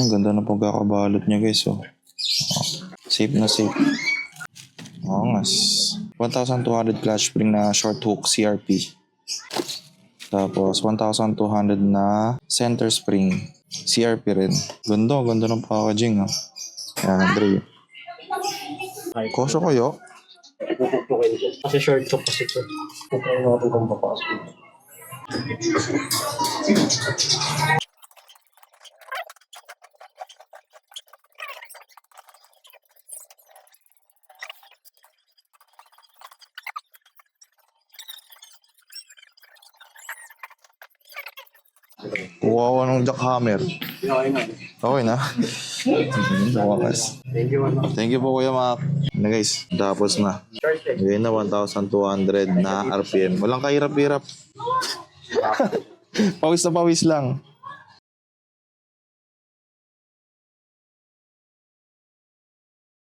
Ang ganda na pagkakabalot niya guys. Oh. Safe na safe. Angas. 1,200 clutch spring na short hook CRP. Tapos 1,200 na center spring CRP rin. Ganda ng packaging. Yan, Andre. Koso kayo? Pupupukin siya. Kasi short hook kasi ito. Pupukin natin kung papasok. Kuha ng jackhammer. Okay na. Okay na? Wakas. Thank you, ano. Thank you po Kuya Mac. Na guys, tapos na. Short eh. Ngayon na 1,200 na RPM. Walang kahirap-hirap. Pawis na pawis lang.